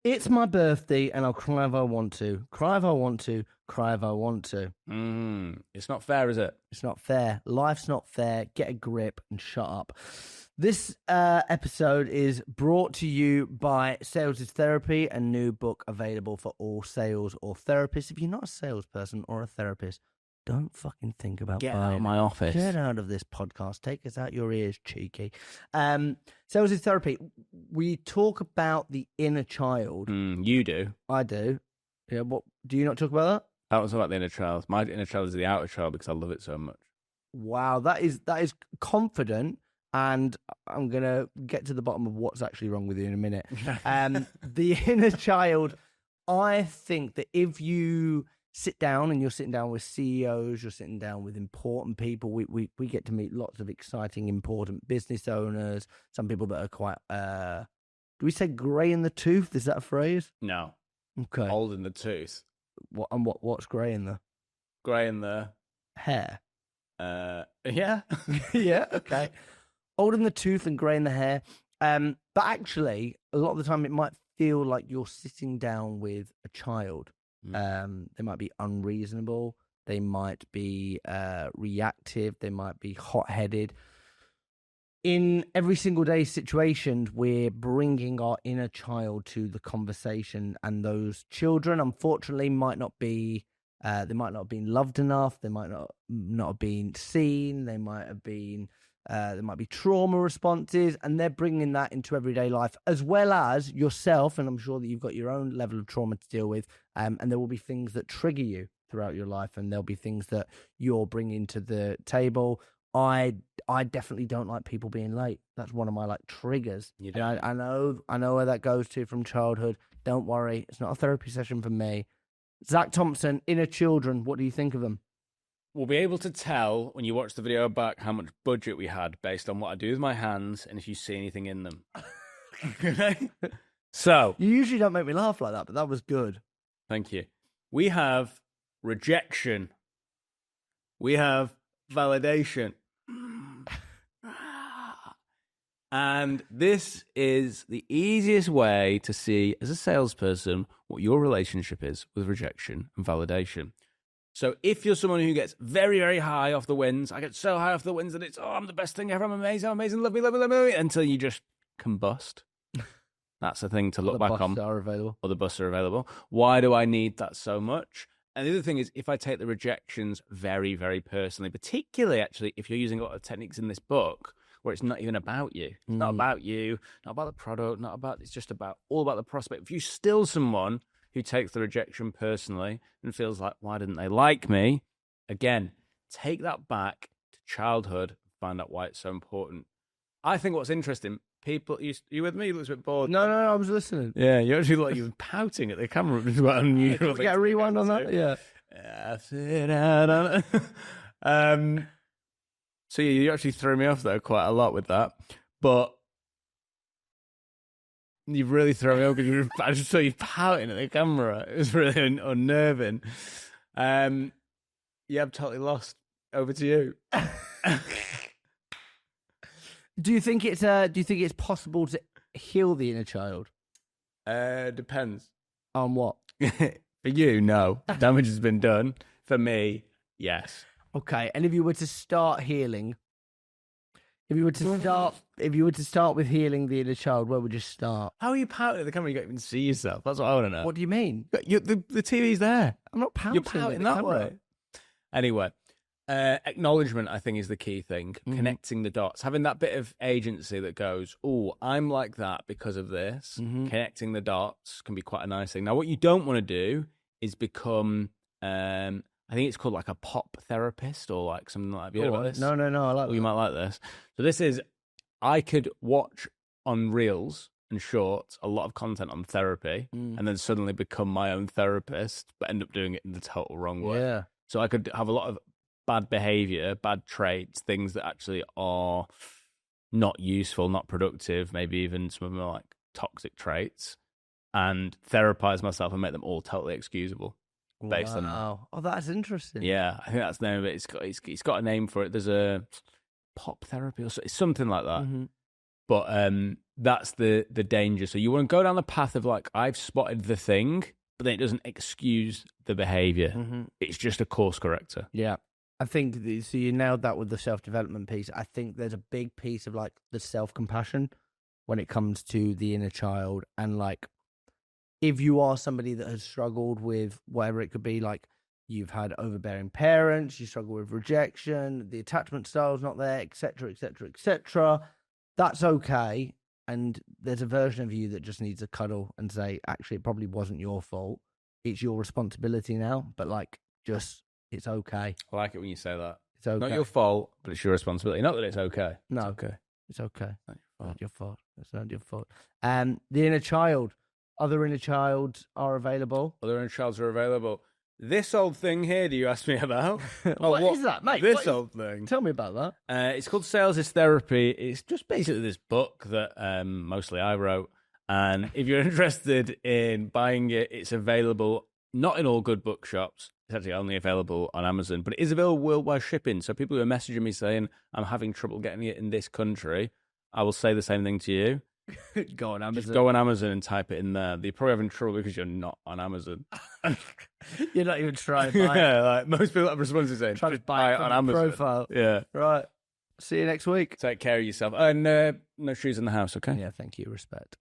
It's my birthday and I'll cry if I want to. Cry if I want to. Cry if I want to. It's not fair, is it? It's not fair. Life's not fair. Get a grip and shut up. This episode is brought to you by Sales is Therapy, a new book available for all sales or therapists. If you're not a salesperson or a therapist, don't fucking think about Get buying out of my office. Get out of this podcast. Take us out your ears, cheeky. Sales is Therapy. We talk about the inner child. You do. I do. Yeah. What do you not talk about that? That was about the inner child. My inner child is the outer child because I love it so much. Wow, that is confident, and I'm gonna get to the bottom of what's actually wrong with you in a minute. The inner child. I think that if you sit down and you're sitting down with CEOs, you're sitting down with important people. We get to meet lots of exciting, important business owners. Some people that are quite. Do we say grey in the tooth? Is that a phrase? No. Okay. Old in the tooth. What's grey in the Grey in the hair? Yeah. Yeah. Okay. Old in the tooth and grey in the hair. But actually, a lot of the time, it might feel like you're sitting down with a child. They might be unreasonable. They might be reactive. They might be hot-headed. In every single day situation, we're bringing our inner child to the conversation, and those children, unfortunately, might not be. They might not have been loved enough. They might not have been seen. They might have been. There might be trauma responses, and they're bringing that into everyday life, as well as yourself. And I'm sure that you've got your own level of trauma to deal with. And there will be things that trigger you throughout your life, and there'll be things that you're bringing to the table. I definitely don't like people being late. That's one of my triggers. And I know where that goes to from childhood. Don't worry, it's not a therapy session for me. Zach Thompson, Inner Children. What do you think of them? We'll be able to tell when you watch the video back how much budget we had based on what I do with my hands and if you see anything in them. Okay? So. You usually don't make me laugh like that, but that was good. Thank you. We have rejection. We have validation. And this is the easiest way to see, as a salesperson, what your relationship is with rejection and validation. So if you're someone who gets very, very high off the wins, I get so high off the wins that it's, I'm the best thing ever, I'm amazing, love me, until you just combust. That's the thing to look back on. Or the buses are available. Why do I need that so much? And the other thing is, if I take the rejections very, very personally, particularly actually if you're using a lot of techniques in this book where it's not even about you. It's not about you, not about the product, it's just all about the prospect. If you still someone who takes the rejection personally and feels like, why didn't they like me? Again, take that back to childhood and find out why it's so important. I think what's interesting, people, you with me? You look a bit bored. No, I was listening. Yeah, you actually you were pouting at the camera, which is quite unusual. Get a rewind on that? Yeah. Sit out on it. So you actually threw me off there quite a lot with that. But you've really thrown me off because I just saw you pouting at the camera. It was really unnerving. Yeah, I'm totally lost. Over to you. Do you think it's possible to heal the inner child? Depends. On what? For you, no. Damage has been done. For me, yes. Okay, and if you were to start healing, if you were to start with healing the inner child, where would you start? How are you pouting at the camera? You can't even see yourself. That's what I want to know. What do you mean? The TV's there. I'm not pouting. You're pouting that way. Anyway, acknowledgement, I think, is the key thing. Mm-hmm. Connecting the dots, having that bit of agency that goes, "Oh, I'm like that because of this." Mm-hmm. Connecting the dots can be quite a nice thing. Now, what you don't want to do is become. I think it's called a pop therapist or something like that. Have you heard about this? No, I like that. You might like this. So this is, I could watch on Reels and Shorts a lot of content on therapy and then suddenly become my own therapist, but end up doing it in the total wrong way. Yeah. So I could have a lot of bad behavior, bad traits, things that actually are not useful, not productive, maybe even some of them are toxic traits, and therapize myself and make them all totally excusable. Based on that. Oh, that's interesting. Yeah, I think that's the name of it. It's got a name for it. There's a pop therapy or it's something like that. Mm-hmm. But that's the danger. So you want to go down the path of like, I've spotted the thing, but then it doesn't excuse the behavior. Mm-hmm. It's just a course corrector. Yeah. I think, so you nailed that with the self-development piece. I think there's a big piece of like the self-compassion when it comes to the inner child. And like, if you are somebody that has struggled with whatever it could be, like you've had overbearing parents, you struggle with rejection, the attachment style's not there, etc., etc., etc., that's okay. And there's a version of you that just needs a cuddle and say, actually, it probably wasn't your fault. It's your responsibility now, but like, just, it's okay. I like it when you say that. It's okay. Not your fault, but it's your responsibility. Not that it's okay. No. It's okay. It's okay. Not your fault. It's not your fault. The inner child. Other inner childs are available. Other inner childs are available. This old thing here, do you ask me about? What is that, mate? This old thing. Tell me about that. It's called Sales is Therapy. It's just basically this book that mostly I wrote. And if you're interested in buying it, it's available not in all good bookshops. It's actually only available on Amazon, but it is available worldwide shipping. So people who are messaging me saying, I'm having trouble getting it in this country, I will say the same thing to you. Go on Amazon. Just go on Amazon and type it in there. You're probably having trouble because you're not on Amazon. You're not even trying to buy it. Yeah, like most people have responses saying, Try to buy it on from Amazon. profile. Yeah. Right. See you next week. Take care of yourself. And no shoes in the house, okay? Yeah, thank you. Respect.